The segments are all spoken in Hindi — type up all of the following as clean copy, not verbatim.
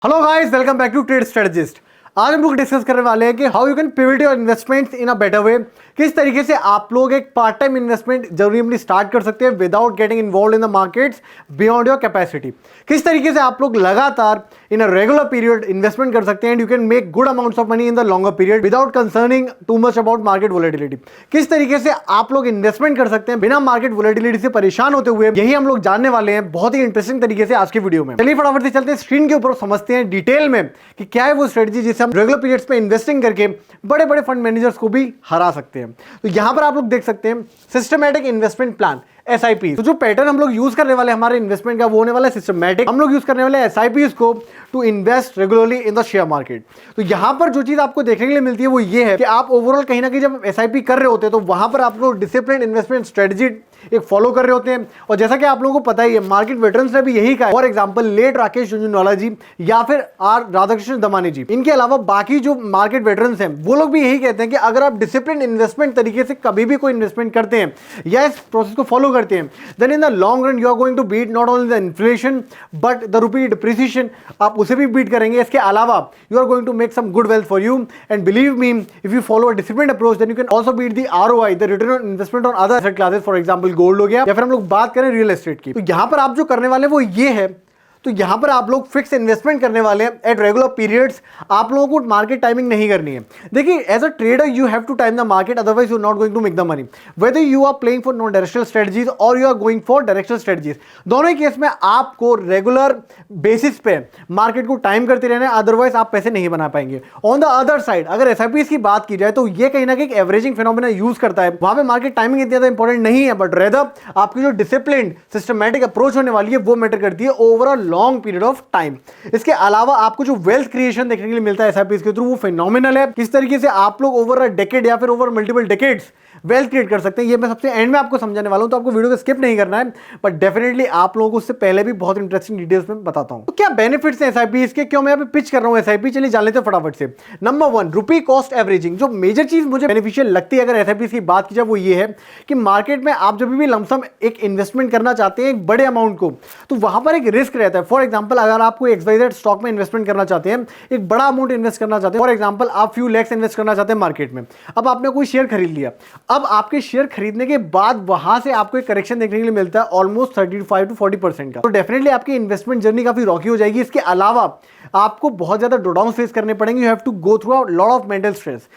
Hello guys, welcome back to trade strategist. आज हम लोग डिस्कस करने वाले हैं कि how you can pivot your investments in a better way. किस तरीके से आप लोग एक पार्ट टाइम इन्वेस्टमेंट जरूरी अपनी स्टार्ट कर सकते हैं without getting involve in the markets beyond your capacity. किस तरीके से आप लोग लगातार इन अ रेगुलर पीरियड इन्वेस्टमेंट कर सकते हैं and you can make good amounts of money in the longer period without concerning too much about market volatility. किस तरीके से आप लोग इन्वेस्टमेंट कर सकते हैं बिना मार्केट वोलेटिलिटी से परेशान होते हुए, यही हम लोग जानने वाले हैं बहुत ही इंटरेस्टिंग तरीके से आज की वीडियो में। चलिए फटाफट से चलते हैं स्क्रीन के ऊपर, समझते हैं डिटेल में कि क्या है वो स्ट्रेटजी जिससे हम रेगुलर पीरियड्स पे इन्वेस्टिंग करके बड़े बड़े फंड मैनेजर्स को भी हरा सकते हैं। तो यहां पर आप लोग देख सकते हैं सिस्टमैटिक इन्वेस्टमेंट प्लान SIP। तो जो पैटर्न हम लोग यूज करने वाले हमारे इन्वेस्टमेंट का वो होने वाला है सिस्टमैटिक। हम लोग यूज करने वाले SIPs को to invest regularly in the share market. तो यहां पर जो चीज आपको देखने के लिए मिलती है वो ये है कि आप ओवरऑल कहीं ना कहीं जब SIP कर रहे होते हैं तो वहां पर आप लोग डिसिप्लिन इन्वेस्टमेंट स्ट्रेटजी एक फॉलो कर रहे होते हैं। और जैसा कि आप लोगों को पता ही है, मार्केट वेटरन्स ने भी यही कहा। For example let Rakesh Jhunjhunwala ji या फिर आर राधाकृष्ण दमानी जी, इनके अलावा बाकी जो मार्केट वेटरन्स हैं वो लोग भी यही कहते हैं कि अगर आप डिसिप्लिन इन्वेस्टमेंट तरीके से कभी भी कोई इन्वेस्टमेंट करते हैं या इस प्रोसेस को फॉलो करते हैं, then in the long run you are going to beat not only the inflation but the rupee depreciation. आप उसे भी बीट करेंगे। इसके अलावा you are going to make some good wealth for you and believe me, if you follow a disciplined approach then you can also beat the ROI, the return on investment on other asset classes. For example gold हो गया या फिर हम लोग बात करें रियल एस्टेट की। तो यहां पर आप जो करने वाले वो ये है, तो यहां पर आप लोग फिक्स इन्वेस्टमेंट करने वाले हैं एट रेगुलर पीरियड्स। आप लोगों को मार्केट टाइमिंग नहीं करनी है। देखिए, as a trader you have to time the market, otherwise you are not going to make the money. Whether you are playing for non directional strategies or you are going for directional strategies, दोनों ही केस में आपको रेगुलर बेसिस पे मार्केट को टाइम करते रहना है, अदरवाइज आप पैसे नहीं बना पाएंगे। ऑन द अदर साइड अगर SIPs की बात की जाए तो ये कहीं ना कहीं एवरेजिंग फिनोमेना यूज करता है। वहां पे मार्केट टाइमिंग इतनी ज्यादा इंपॉर्टेंट नहीं है, बट रेदर आपकी जो डिसिप्लिन सिस्टमैटिक अप्रोच होने वाली है वो मैटर करती है over a long period of time. इसके अलावा आपको जो वेल्थ क्रिएशन देखने के लिए मिलता है SIPs के थ्रू वो फिनोमिनल है। किस तरीके से आप लोग ओवर अ डेकेड या फिर over multiple decades wealth create कर सकते हैं, ये मैं सबसे एंड में आपको समझाने वाला हूं। तो आपको वीडियो को स्किप नहीं करना है, बट डेफिनेटली आप लोगों को उससे पहले भी बहुत इंटरेस्टिंग डिटेल्स में बताता हूं। तो क्या बेनिफिट्स हैं SIPs के, क्यों मैं यहाँ पे पिच कर रहा हूं SIP, चलिए जान लेते हैं फटाफट से। नंबर 1, रुपी कॉस्ट एवरेजिंग। जो मेजर चीज मुझे बेनिफिशियल लगती है अगर SIPs की बात की जाए वो ये है कि मार्केट में आप जब भी लमसम एक इन्वेस्टमेंट करना चाहते हैं एक बड़े अमाउंट को, तो वहां पर एक रिस्क रहता है। फॉर एग्जाम्पल अगर आपको XYZ स्टॉक में इन्वेस्टमेंट करना चाहते हैं, एक बड़ा अमाउंट इन्वेस्ट करना चाहते हैं, फॉर एग्जाम्पल आप फ्यू लैक्स इन्वेस्ट करना चाहते हैं मार्केट में। अब आपने कोई शेयर खरीद लिया, अब आपके शेयर खरीदने के बाद वहां से आपको एक करेक्शन देखने के लिए मिलता है ऑलमोस्ट 35 to 40% का। तो डेफिनेटली आपकी इन्वेस्टमेंट जर्नी काफी रॉकी हो जाएगी। इसके अलावा आपको बहुत ज्यादा ड्रॉडाउन फेस करने पड़ेंगे। You have to go through a lot of mental stress.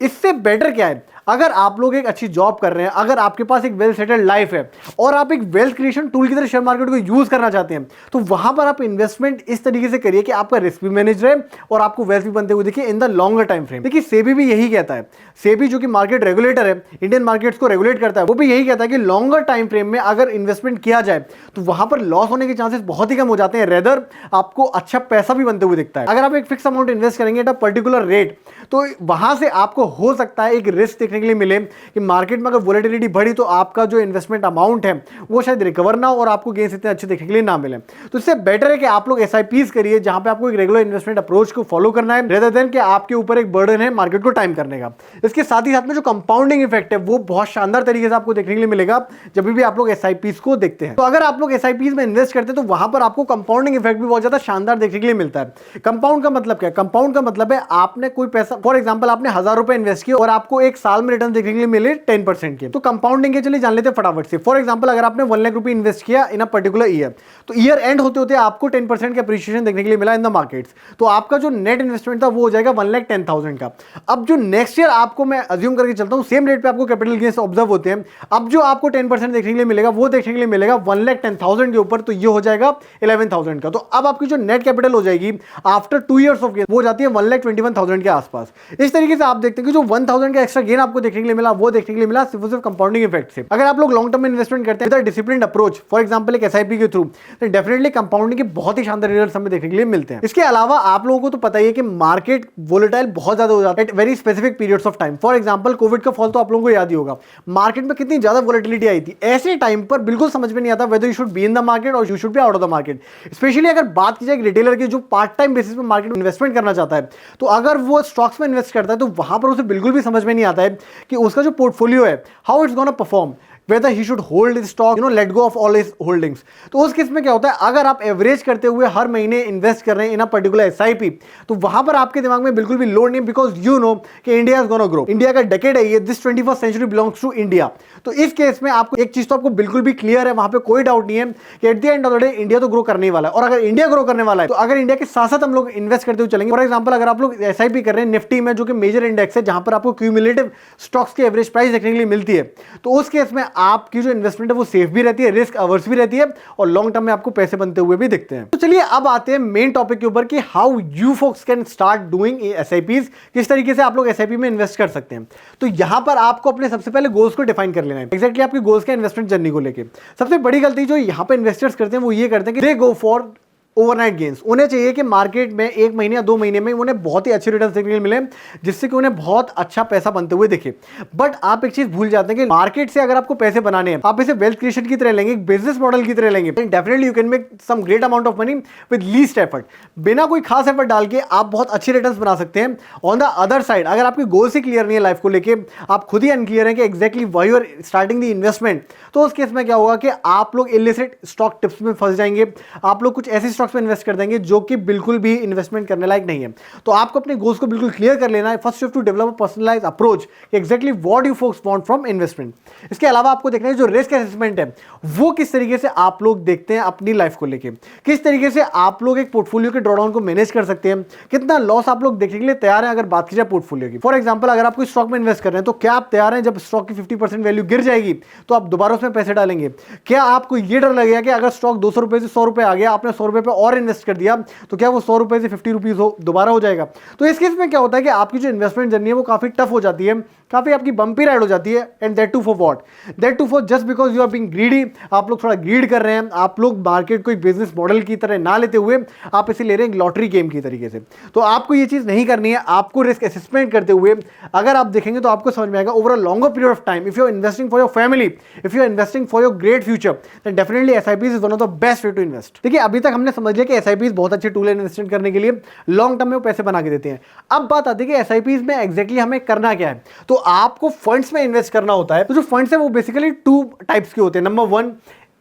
इससे बेटर क्या है, अगर आप लोग एक अच्छी जॉब कर रहे हैं, अगर आपके पास एक वेल सेटल्ड लाइफ है और आप एक वेल्थ क्रिएशन टूल की तरह शेयर मार्केट को यूज करना चाहते हैं, तो वहां पर आप इन्वेस्टमेंट इस तरीके से करिए कि आपका रिस्क भी मैनेज रहे और आपको वेल्थ भी बनते हुए देखिए in the longer time frame. देखिए सेबी भी यही कहता है, सेबी जो कि मार्केट रेगुलेटर है, इंडियन मार्केट्स को रेगुलेट करता है, वो भी यही कहता है कि लॉन्गर टाइम फ्रेम में अगर इन्वेस्टमेंट किया जाए तो वहां पर लॉस होने के चांसेस बहुत ही कम हो जाते हैं, रेदर आपको अच्छा पैसा भी बनते हुए दिखता है। अगर आप एक फिक्स अमाउंट इन्वेस्ट करेंगे एट अ पर्टिकुलर रेट, तो वहां से आपको हो सकता है एक रिस्क देखने के लिए मिले कि मार्केट में अगर वोलेटिलिटी बढ़ी तो आपका जो इन्वेस्टमेंट अमाउंट है वो शायद रिकवर ना हो और आपको गेन्स इतने अच्छे देखने के लिए ना मिले। तो इससे बेटर है कि आप लोग SIPs करिए जहां पे आपको एक रेगुलर इन्वेस्टमेंट अप्रोच को फॉलो करना है, रेदर देन कि आपके ऊपर एक बर्डन है मार्केट को टाइम करने का। इसके साथ ही साथ में जो कंपाउंडिंग इफेक्ट है वो बहुत शानदार तरीके से आपको देखने के लिए मिलेगा जब भी आप लोग SIPs को देखते हैं। तो अगर आप लोग SIPs में इन्वेस्ट करते हैं तो वहां पर आपको कंपाउंडिंग इफेक्ट भी बहुत ज्यादा शानदार देखने के लिए मिलता है। कंपाउंड का मतलब क्या है? कंपाउंड का मतलब है आपने कोई पैसा, फॉर एग्जाम्पल आपने 1000 रुपए इन्वेस्ट किया और आपको एक साल में रिटर्न देखने के लिए मिले 10% के। तो कंपाउंडिंग के चलिए जान लेते हैं फटाफट से। फॉर एग्जांपल अगर आपने 1 लाख रुपए इन्वेस्ट किया इन अ पर्टिकुलर ईयर, तो ईयर एंड होते होते आपको 10% का अप्रिशिएशन देखने के लिए मिला इन द मार्केट्स, तो आपका जो नेट इन्वेस्टमेंट था वो हो जाएगा 1,10,000 का। अब जो नेक्स्ट ईयर आपको मैं अज्यूम करके चलता हूं सेम रेट पे आपको कैपिटल गेन्स ऑब्जर्व होते हैं, अब जो आपको 10% देखने के लिए मिलेगा वो देखने के लिए मिलेगा 1,10,000 के ऊपर, तो ये हो जाएगा 11,000 का। तो अब आपकी जो नेट कैपिटल हो जाएगी आफ्टर 2 ईयर्स ऑफ गेन वो जाती है 1,21,000 के आसपास। इस तरीके से आप देखते हैं कि जो 1,000 का एक्स्ट्रा गेन आपको देखने के लिए मिला वो देखने के लिए मिला सिर्फ कंपाउंडिंग इफेक्ट से। अगर आप लोग लॉन्ग टर्म में इन्वेस्टमेंट करते हैं with disciplined approach, for example एक SIP के थ्रू, तो डेफिनेटली कंपाउंडिंग के बहुत ही शानदार रिजल्ट्स हमें देखने के लिए मिलते हैं। इसके अलावा आप लोगों को तो पता ही है कि मार्केट वोलेटाइल बहुत ज्यादा हो जाता है at very specific periods of time. For example covid का फॉल तो आप लोगों को याद ही होगा, मार्केट में कितनी ज्यादा वोलेटिलिटी आई थी। ऐसे टाइम पर बिल्कुल समझ में नहीं आता whether you should be in the market or you should be out of the market. Specially अगर बात की जाए रिटेलर की जो पार्ट टाइम बेसिस पे मार्केट में इन्वेस्टमेंट करना चाहता है, तो अगर वो स्टॉक्स में इन्वेस्ट करता है तो वहां पर उसे बिल्कुल भी समझ में नहीं आता है कि उसका जो पोर्टफोलियो है how it's gonna perform. whether he should hold his stock, let go of all his holdings. तो उस केस में क्या होता है, अगर आप एवरेज करते हुए हर महीने इन्वेस्ट कर रहे हैं इन अ पर्टिकुलर SIP, तो वहां पर आपके दिमाग में बिल्कुल भी लोड नहीं, बिकॉज यू नो कि India is gonna grow, India का डेकेड है ये, this 21st century belongs to India. तो इस केस में आपको एक चीज तो आपको बिल्कुल भी क्लियर है, वहां पे कोई डाउट नहीं है कि at the end of the day India तो ग्रो करने वाला है. और अगर इंडिया ग्रो करने वाला है, तो अगर इंडिया के साथ साथ हम लोग इन्वेस्ट करते हुए चलेंगे, फॉर एग्जांपल अगर आप लोग SIP कर रहे हैं निफ्टी में, जो कि मेजर इंडेक्स है जहां पर आपको क्यूमुलेटिव स्टॉक्स की एवरेज प्राइस देखने के लिए मिलती है, तो उस केस में आपकी जो इन्वेस्टमेंट है वो सेफ भी रहती है, रिस्क अवर्स भी रहती है, और लॉन्ग टर्म में आपको पैसे बनते हुए भी दिखते हैं. तो चलिए अब आते हैं मेन टॉपिक के ऊपर कि how you focus can start doing SIPs, किस तरीके से आप लोग SIP में इन्वेस्ट कर सकते हैं. तो यहां पर आपको अपने सबसे पहले गोल्स को डिफाइन कर लेना है, एक्जैक्टली आपकी गोल्स का इन्वेस्टमेंट जर्नी को लेके. सबसे बड़ी गलती जो यहां पे इन्वेस्टर्स करते हैं वो ये करते हैं कि दे गो फॉर ओवरनाइट गेन्स. उन्हें चाहिए कि मार्केट में 1 महीने या 2 महीने में उन्हें बहुत ही अच्छे रिटर्न देखने को मिले, जिससे कि उन्हें बहुत अच्छा पैसा बनते हुए दिखे. बट आप एक चीज भूल जाते हैं कि मार्केट से अगर आपको पैसे बनाने हैं, आप इसे वेल्थ क्रिएशन की तरह लेंगे, एक बिजनेस मॉडल की तरह लेंगे, definitely you can make some great amount of money with least effort. बिना कोई खास एफर्ट डाल के आप बहुत अच्छे रिटर्न बना सकते हैं. ऑन द अदर साइड, अगर आपकी गोल्स ही क्लियर नहीं है लाइफ को लेके, आप खुद ही अनक्लियर है कि exactly why you are starting the investment, तो उस केस में क्या होगा कि आप लोग इलिसिट स्टॉक टिप्स में फंस जाएंगे. आप लोग कुछ ऐसे स्टॉक्स में इन्वेस्ट कर देंगे जो कि बिल्कुल भी इन्वेस्टमेंट करने लायक नहीं है. तो आपको अपने गोल्स को बिल्कुल क्लियर कर लेना है. First you have to develop a personalised approach, exactly what you folks want from investment. इसके अलावा आपको देखना है जो रिस्क असेसमेंट है वो किस तरीके से आप लोग देखते हैं अपनी लाइफ को लेके, किस तरीके से आप लोग एक पोर्टफोलियो के ड्रॉडाउन को मैनेज कर सकते हैं, कितना लॉस आप लोग देखने के लिए तैयार हैं. अगर बात की जाए पोर्टफोलियो की, फॉर एग्जांपल अगर आप कोई स्टॉक में इन्वेस्ट कर रहे हैं, तो क्या आप तैयार हैं जब स्टॉक की 50% वैल्यू गिर जाएगी तो आप दोबारा उसमें पैसे डालेंगे? क्या आपको ये डर लगेगा कि अगर स्टॉक 200 रुपए से 100 रुपए आ गया, आपने 100 रुपए पे और इन्वेस्ट कर दिया, तो क्या वो 100 रुपए से 50 रुपीज दोबारा हो जाएगा? तो इस केस में क्या होता है कि आपकी जो इन्वेस्टमेंट जर्नी है वो काफी टफ हो जाती है, काफी आपकी बम्पी राइड हो जाती है. And that too for what? That too for just because you are being greedy. आप लोग थोड़ा ग्रीड कर रहे हैं, आप लोग मार्केट को एक बिजनेस मॉडल की तरह ना लेते हुए आप इसे ले रहे हैं एक लॉटरी गेम की तरीके से. तो आपको ये चीज नहीं करनी है. आपको रिस्क असेसमेंट करते हुए अगर आप देखेंगे तो आपको समझ में आएगा over a longer period of time, if you are investing for your family, if you are investing for your great future, then definitely SIPs is one of the best way to invest. देखिए अभी तक हमने समझ लिया कि SIPs बहुत अच्छे टूल है इन्वेस्टमेंट करने के लिए, लॉन्ग टर्म में वो पैसे बना के देते हैं. अब बात आती है कि SIPs में एक्जैक्टली हमें करना क्या है. तो आपको फंड्स में इन्वेस्ट करना होता है. तो जो फंड्स है वो बेसिकली 2 टाइप्स के होते हैं. Number 1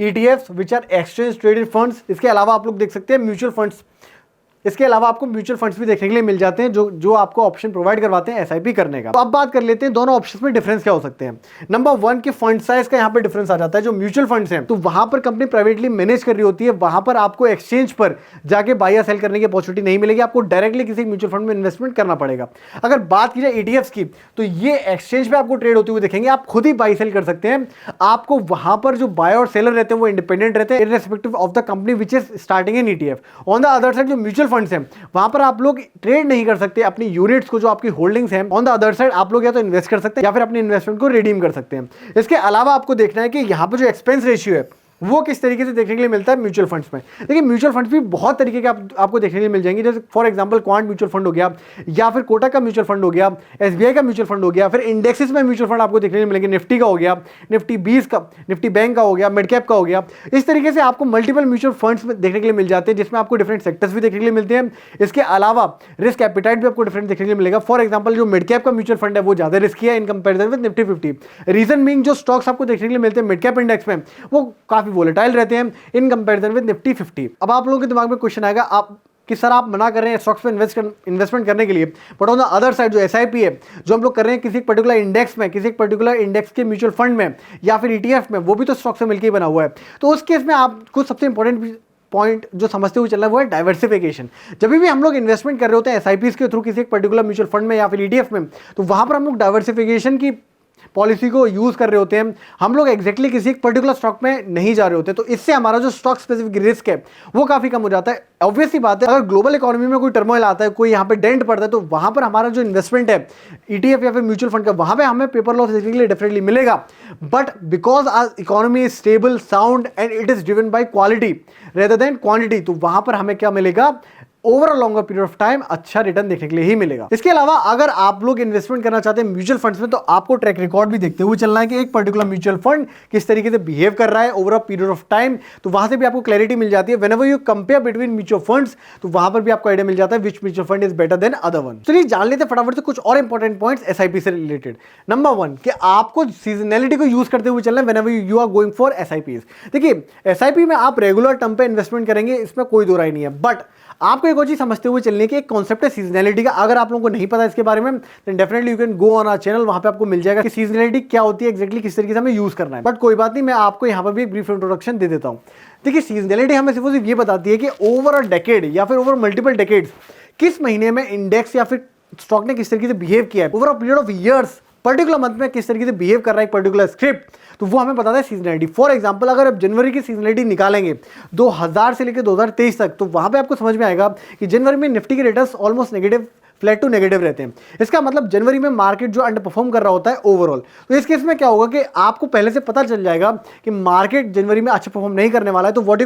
ETFs which are exchange traded funds. इसके अलावा आप लोग देख सकते हैं म्यूचुअल फंड्स. इसके अलावा आपको म्यूचुअल फंड्स भी देखने के लिए मिल जाते हैं जो आपको ऑप्शन प्रोवाइड करवाते हैं SIP करने का. तो अब बात कर लेते हैं दोनों ऑप्शंस में डिफरेंस क्या हो सकते हैं. नंबर 1 के फंड साइज का यहाँ पे डिफरेंस आ जाता है. जो म्यूचुअल फंड्स हैं तो वहां पर कंपनी प्राइवेटली मैनेज कर रही होती है, वहां पर आपको एक्सचेंज पर जाके बाय या सेल करने की अपॉर्चुनिटी नहीं मिलेगी, आपको डायरेक्टली किसी म्यूचुअल फंड में इन्वेस्टमेंट करना पड़ेगा. अगर बात की जाए ETFs की, तो ये एक्सचेंज पे आपको ट्रेड होते हुए देखेंगे, आप खुद ही बाय सेल कर सकते हैं. आपको वहां पर जो बाय और सेलर रहते हैं वो इंडिपेंडेंट रहते हैं irrespective of the company which is starting N ETF. On the other side जो म्यूचुअल फंड्स हैं वहां पर आप लोग ट्रेड नहीं कर सकते अपनी यूनिट्स को, जो आपकी होल्डिंग्स हैं. ऑन द अदर साइड आप लोग या तो इन्वेस्ट कर सकते हैं या फिर अपनी इन्वेस्टमेंट को रिडीम कर सकते हैं. इसके अलावा आपको देखना है कि यहां पर जो एक्सपेंस रेशियो है वो किस तरीके से देखने के लिए मिलता है म्यूचुअल फंड्स में. देखिए म्यूचुअल फंड्स भी बहुत तरीके के आपको देखने के लिए मिल जाएंगे. जैसे for example quant mutual fund हो गया, या फिर कोटक का म्यूचुअल फंड हो गया, SBI का म्यूचुअल फंड हो गया, फिर इंडेक्सेस में म्यूचुअल फंड आपको देखने को मिलेंगे. निफ्टी का हो गया, निफ्टी 20 का, निफ्टी बैंक का हो गया, मिड कैप का हो गया. इस तरीके से आपको मल्टीपल म्यूचुअल फंड्स देखने के लिए मिल जाते हैं, जिसमें आपको डिफरेंट सेक्टर्स भी देखने के लिए मिलते हैं. इसके अलावा रिस्क एपिटाइट भी आपको डिफरेंट देखने के लिए मिलेगा. फॉर एग्जाम्पल जो मिड कैप का म्यूचुअल फंड है वो ज्यादा रिस्की है in comparison with Nifty 50. Reason being जो स्टॉक्स आपको देखने के लिए मिलते हैं मिड कैप इंडेक्स में वो काफी वोलेटाइल रहते हैं इन कंपैरिजन विद निफ्टी 50. अब आप लोगों के दिमाग में क्वेश्चन आएगा आप कि सर आप मना कर रहे हैं स्टॉक्स पे इन्वेस्टमेंट करने के लिए, but on the other side जो SIP है जो हम लोग कर रहे हैं किसी एक पर्टिकुलर इंडेक्स में, किसी एक पर्टिकुलर इंडेक्स के म्यूचुअल फंड में या फिर ETF में, वो भी तो स्टॉक से मिलकर ही बना हुआ है. तो उस केस में आपको सबसे इंपॉर्टेंट पॉइंट जो समझते हुए चलना है वो है डाइवर्सिफिकेशन. जब भी हम लोग इन्वेस्टमेंट कर रहे होते हैं SIPs के थ्रू किसी एक पर्टिकुलर म्यूचुअल फंड में या फिर ETF में, तो वहां पर हम लोग डाइवर्सिफिकेशन की पॉलिसी को यूज कर रहे होते हैं. हम लोग एक्जैक्टली किसी एक पर्टिकुलर स्टॉक में नहीं जा रहे होते, तो इससे हमारा जो स्टॉक स्पेसिफिक रिस्क है वो काफी कम हो जाता है. ऑब्वियस सी बात है अगर ग्लोबल इकोनॉमी में कोई टर्मोइल आता है, कोई यहाँ पे डेंट पड़ता है, तो वहां पर हमारा जो इन्वेस्टमेंट है ETF या फिर म्यूचुअल फंड का, वहां पे हमें पेपर लॉस देखने के लिए डेफिनेटली मिलेगा. But because our economy is stable, sound and it is driven by quality rather than quantity, तो वहां पर हमें क्या मिलेगा, over a longer period of time अच्छा रिटर्न देखने के लिए ही मिलेगा। इसके अलावा अगर आप लोग इन्वेस्टमेंट करना चाहते हैं म्यूचुअल फंड्स में, तो आपको ट्रैक रिकॉर्ड भी देखते हुए चलना है कि एक पर्टिकुलर म्यूचुअल फंड किस तरीके से बिहेव कर रहा है over a period of time. तो वहां से भी आपको क्लैरिटी मिल जाती है। Whenever you compare between mutual funds, तो वहां पर भी आपको आइडिया मिल जाता है which mutual fund is better than other one. चलिए जान लेते हैं फटाफट से कुछ और इंपॉर्टेंट पॉइंट्स एसआईपी से रिलेटेड। नंबर 1 कि आपको सीजनैलिटी को यूज करते हुए चलना है whenever you are going for SIPs. देखिए एसआईपी में आप रेगुलर टर्म पे इन्वेस्टमेंट करेंगे, इसमें कोई दो राय नहीं है, बट आपको एक और चीज समझते हुए चलने की एक कॉन्सेप्ट है सीजनैलिटी का। अगर आप लोगों को नहीं पता इसके बारे में, then definitely you can go on our channel, वहां पे आपको मिल जाएगा कि सीजनैलिटी क्या होती है, एक्जैक्टली किस तरीके से हमें यूज करना है। बट कोई बात नहीं, मैं आपको यहां पर भी एक ब्रीफ इंट्रोडक्शन दे देता हूं। देखिए सीजनैलिटी हमें सिर्फ ये बताती है कि ओवर अ डेकेड या फिर ओवर मल्टीपल डेकेड्स किस महीने में इंडेक्स या फिर स्टॉक ने किस तरीके से बिहेव किया है, over a period of years particular month में किस तरीके से बिहेव कर रहा है एक पर्टिकुलर स्क्रिप्ट, तो वो हमें बताता है सीजनैलिटी। फॉर एग्जांपल अगर आप जनवरी की सीजनैलिटी निकालेंगे 2000 से लेकर 2023 तक, तो वहां पे आपको समझ में आएगा कि जनवरी में निफ्टी के returns almost negative, flat to negative रहते हैं। इसका मतलब जनवरी में मार्केट जो अंडर परफॉर्म कर रहा होता है ओवरऑल। तो इस केस में क्या होगा कि आपको पहले से पता चल जाएगा कि मार्केट जनवरी में अच्छा परफॉर्म नहीं करने वाला है। तो what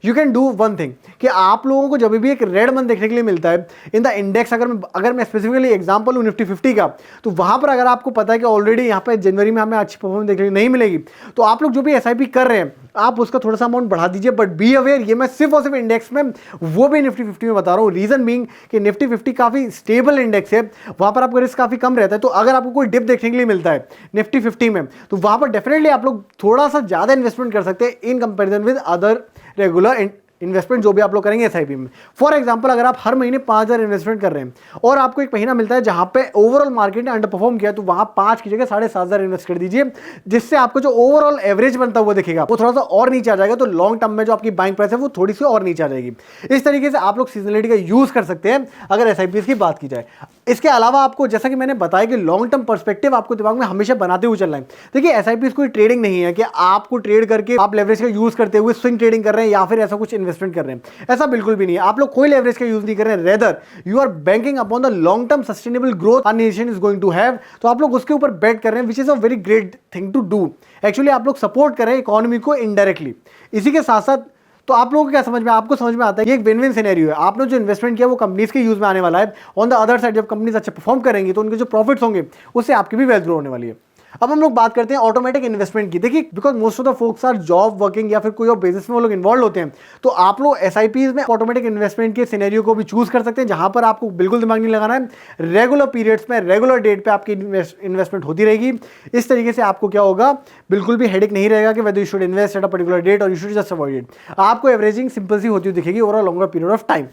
you can do one thing कि आप लोगों को जब भी एक रेड मंथ देखने के लिए मिलता है इन द इंडेक्स, अगर मैं स्पेसिफिकली एग्जांपल हूं निफ्टी 50 का, तो वहां पर अगर आपको पता है कि ऑलरेडी यहाँ पे जनवरी में हमें अच्छी परफॉर्मेंस देखने नहीं मिलेगी, तो आप लोग जो भी एसआईपी कर रहे हैं आप उसका थोड़ा सा अमाउंट बढ़ा दीजिए। बट बी अवेयर, ये मैं सिर्फ और सिर्फ इंडेक्स में, वो भी निफ्टी 50 में बता रहा हूँ। रीजन बीइंग कि निफ्टी 50 काफी स्टेबल इंडेक्स है, वहां पर आपका रिस्क काफी कम रहता है। तो अगर आपको कोई डिप देखने के लिए मिलता है निफ्टी 50 में, तो वहां पर डेफिनेटली आप लोग थोड़ा सा ज्यादा इन्वेस्टमेंट कर सकते हैं इन comparison with other regular investment जो भी आप लोग करेंगे एसआईपी में। फॉर एग्जांपल अगर आप हर महीने 5000 इन्वेस्टमेंट कर रहे हैं और आपको एक महीना मिलता है जहां पे ओवरऑल मार्केट ने अंडर परफॉर्म किया, तो वहां 5 की जगह 7500 इन्वेस्ट कर दीजिए, जिससे आपको जो ओवरऑल एवरेज बनता हुआ दिखेगा वो थोड़ा सा और नीचे आ जाएगा। तो लॉन्ग टर्म में जो आपकी बाइंग प्राइस है वो थोड़ी सी और नीचे आ जाएगी। इस तरीके से आप लोग सीजनलिटी का यूज कर सकते हैं अगर एसआईपी की बात की जाए। इसके अलावा आपको जैसा कि मैंने बताया कि लॉन्ग टर्म पर्सपेक्टिव आपको दिमाग में हमेशा बनाते हुए चलना है। देखिए एसआईपी कोई ट्रेडिंग नहीं है कि आपको ट्रेड करके आप लेवरेज का यूज करते हुए स्विंग ट्रेडिंग कर रहे हैं या फिर ऐसा कुछ इन्वेस्टमेंट कर रहे हैं, ऐसा बिल्कुल भी नहीं है। आप लोग कोई लेवरेज का यूज नहीं कर रहे हैं, rather you are banking upon the long term sustainable growth our nation is going to have. तो आप लोग उसके ऊपर बेट कर रहे हैं, which is a very great thing to do. Actually आप लोग सपोर्ट कर रहे हैं इकोनॉमी को इनडायरेक्टली। इसी के साथ साथ तो आप लोगों को क्या समझ में, आपको समझ में आता है ये एक विन विन सिनेरियो है। आपने जो इन्वेस्टमेंट किया वो कंपनीज के यूज में आने वाला है। ऑन द अदर साइड जब कंपनीज अच्छे परफॉर्म करेंगी तो उनके जो प्रॉफिट्स होंगे उससे आपकी भी वेल्थ ग्रो होने वाली है। अब हम लोग बात करते हैं ऑटोमेटिक इन्वेस्टमेंट की। देखिए because most of the folks are job working या फिर कोई और बिजनेस में वो लोग इन्वॉल्व होते हैं, तो आप लोग एसआईपीज में ऑटोमेटिक इन्वेस्टमेंट के सिनेरियो को भी चूज कर सकते हैं, जहां पर आपको बिल्कुल दिमाग नहीं लगाना है। रेगुलर पीरियड्स में रेगुलर डेट पे आपकी इन्वेस्टमेंट होती रहेगी। इस तरीके से आपको क्या होगा, बिल्कुल भी हेडेक नहीं रहेगा कि whether you should invest at a particular date or you should just avoid it. आपको एवरेजिंग सिंपल सी होती हुई दिखेगी over a longer period of time.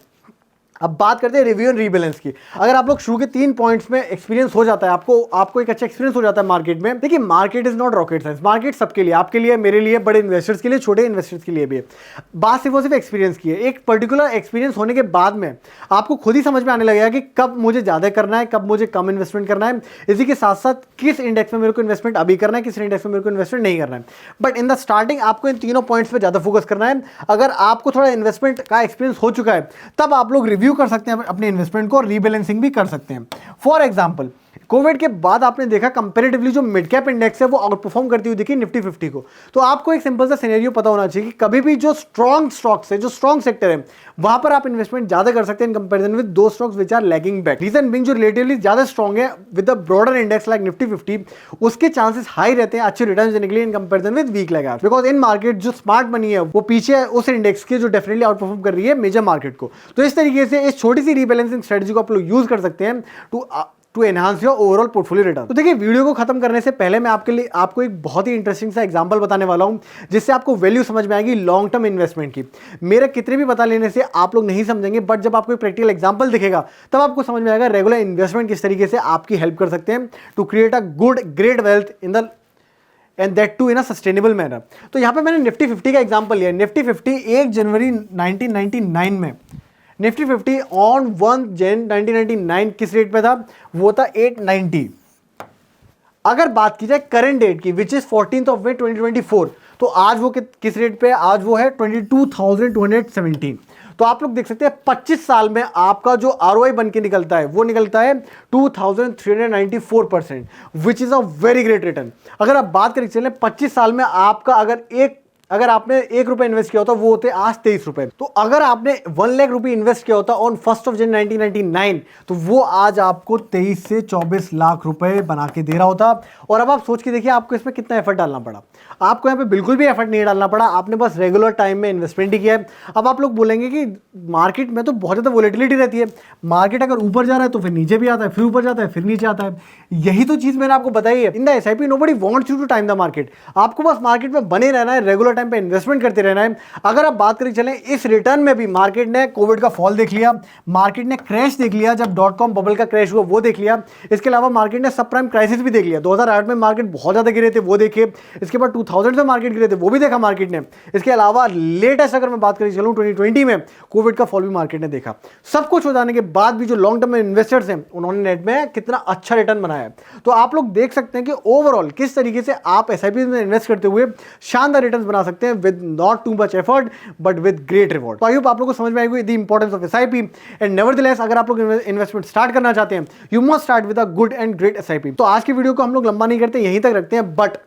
अब बात करते हैं रिव्यू एंड रीबैलेंस की। अगर आप लोग शुरू के 3 पॉइंट्स में एक्सपीरियंस हो जाता है, आपको एक अच्छा एक्सपीरियंस हो जाता है मार्केट में। देखिए market is not rocket science, market सबके लिए, आपके लिए, मेरे लिए, बड़े इन्वेस्टर्स के लिए, छोटे इन्वेस्टर्स के लिए भी है। बात सिर्फ और सिर्फ एक्सपीरियंस की है। एक पर्टिकुलर एक्सपीरियंस होने के बाद में आपको खुद ही समझ में आने लगेगा कि कब मुझे ज्यादा करना है, कब मुझे कम इन्वेस्टमेंट करना है। इसी के साथ साथ किस इंडेक्स में मेरे को इन्वेस्टमेंट अभी करना है, किस इंडेक्स में मेरे को इन्वेस्टमेंट नहीं करना है। बट इन द स्टार्टिंग आपको इन तीनों पॉइंट्स पे ज्यादा फोकस करना है। अगर आपको थोड़ा इन्वेस्टमेंट का एक्सपीरियंस हो चुका है, तब आप लोग रिव्यू कर सकते हैं अपने इन्वेस्टमेंट को, रीबैलेंसिंग भी कर सकते हैं। फॉर एग्जांपल कोविड के बाद आपने देखा कंपैरेटिवली जो मिड कैप इंडेक्स है वो आउट परफॉर्म करती हुई दिखी निफ्टी 50 को। तो आपको एक सिंपल सा सिनेरियो पता होना चाहिए कि कभी भी जो स्ट्रॉन्ग स्टॉक्स है, जो स्ट्रॉन्ग सेक्टर है, वहां पर आप इन्वेस्टमेंट ज्यादा कर सकते हैं इन कंपैरिजन विद दो stocks which are lagging back. Reason being जो रिलेटिवली ज्यादा स्ट्रॉन्ग है with the broader index like Nifty 50, उसके चांसेस हाई रहते हैं अच्छे रिटर्न देने के लिए in comparison with weak laggard. Because in market जो स्मार्ट मनी है वो पीछे है उस इंडेक्स के जो डेफिनेटली आउट परफॉर्म कर रही है मेजर मार्केट को। तो इस तरीके से इस छोटी सी रीबैलेंसिंग स्ट्रेटजी को आप लोग यूज कर सकते हैं to enhance your overall portfolio return. तो देखिए वीडियो को खत्म करने से पहले मैं आपको एक बहुत ही इंटरेस्टिंग सा एग्जांपल बताने वाला हूं, जिससे आपको वैल्यू समझ में आएगी लॉन्ग टर्म इन्वेस्टमेंट की। मेरे कितने भी बता लेने से आप लोग नहीं समझेंगे, बट जब आपको एक प्रैक्टिकल एग्जांपल दिखेगा तब आपको समझ में आएगा रेगुलर इन्वेस्टमेंट किस तरीके से आपकी हेल्प कर सकते हैं to create a good great wealth in the end that too in a sustainable manner. तो यहाँ पे मैंने निफ्टी 50 का एग्जांपल लिया। निफ्टी 50 1 जनवरी 1999 में निफ्टी 50 ऑन 1 जन 1999 किस रेट पे था, वो था 890। अगर बात की जाए करंट डेट की which is 14th of May 2024, तो आज वो किस रेट पे, आज वो है 22,217। तो आप लोग देख सकते हैं 25 साल में आपका जो आरओआई बन के निकलता है वो निकलता है 2394%, विच is a very great return. अगर आप बात करें चलें 25 साल में आपका अगर अगर आपने 1 रुपये इन्वेस्ट किया होता वो होते आज 23 रुपए। तो अगर आपने 1 लाख रुपए इन्वेस्ट किया होता ऑन 1 जनवरी 1999 तो वो आज आपको 23 से 24 लाख रुपए बना के दे रहा होता। और अब आप सोच के देखिए आपको इसमें कितना एफर्ट डालना पड़ा। आपको यहाँ पे बिल्कुल भी एफर्ट नहीं डालना पड़ा, आपने बस रेगुलर टाइम में इन्वेस्टमेंट ही किया है। अब आप लोग बोलेंगे कि मार्केट में तो बहुत ज़्यादा वोलेटिलिटी रहती है, मार्केट अगर ऊपर जा रहा है तो फिर नीचे भी आता है, फिर ऊपर जाता है, फिर नीचे आता है। यही तो चीज़ मैंने आपको बताई है। In the SIP nobody wants you to time the market. आपको बस मार्केट में बने रहना है, रेगुलर टाइम पे इन्वेस्टमेंट करते रहना है। अगर आप बात करें चलें इस रिटर्न में भी मार्केट ने कोविड का फॉल देख लिया, मार्केट ने क्रैश देख लिया, जब .com बबल का क्रैश हुआ वो देख लिया। इसके अलावा मार्केट ने सब प्राइम क्राइसिस भी देख लिया। 2008 में मार्केट बहुत ज़्यादा गिरे थे वो देखे, इसके बाद 2000 में मार्केट गिरे थे वो भी देखा मार्केट ने। इसके अलावा लेटेस्ट अगर मैं बात करें चलूँ 2020 में कोविड का फॉल भी मार्केट ने देखा। सब कुछ हो जाने के बाद भी जो लॉन्ग टर्म में इन्वेस्टर्स हैं उन्होंने नेट में कितना अच्छा रिटर्न बनाया है। तो आप लोग देख सकते हैं कि ओवरऑल किस तरीके से आप एसआईपी में इन्वेस्ट करते हुए शानदार रिटर्न्स बना सकते हैं with not too much effort but with great reward. तो आई होप आप लोगों को समझ में आएगी the importance of SIP and nevertheless अगर आप लोग इन्वेस्टमेंट स्टार्ट करना चाहते हैं you must start with a good and great SIP. तो आज की वीडियो को हम लोग लंबा नहीं करते, यहीं तक रखते हैं। बट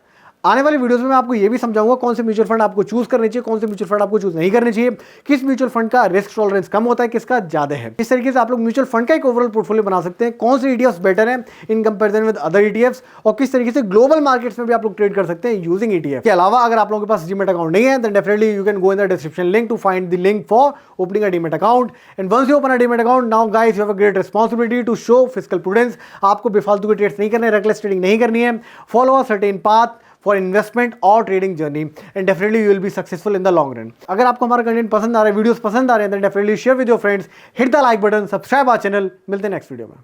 आने वाली वीडियोस में मैं आपको ये भी समझाऊंगा कौन से म्यूचुअल फंड आपको चूज करने चाहिए, कौन से म्यूचुअल फंड आपको चूज नहीं करने चाहिए, किस म्यूचुअल फंड का रिस्क टॉलरेंस कम होता है, किसका ज्यादा है। इस तरीके से आप लोग म्यूचुअल फंड का एक ओवरऑल पोर्टफोलियो बना सकते हैं, कौन से ईटीएफ्स बेटर है इन कंपैरिजन विद अदर ईटीएफ्स, और किस तरीके से ग्लोबल मार्केट्स में भी आप लोग ट्रेड कर सकते हैं यूजिंग ईटीएफ। के अलावा अगर आप लोगों के पास डीमैट अकाउंट नहीं है then definitely you can go in the description link to find the link for opening a demat account. And once you open a demat account now guys you have a great responsibility to show fiscal prudence. आपको बेफालतू के ट्रेड्स नहीं करने, रेकलेस ट्रेडिंग नहीं करनी है। Follow a certain path for investment और trading journey and definitely you will be successful in the long run. अगर आपको हमारा कंटेंट पसंद आ रहा है, वीडियोस पसंद आ रहे हैं, then definitely share with your friends, hit the like button, subscribe our channel. मिलते हैं नेक्स्ट वीडियो में।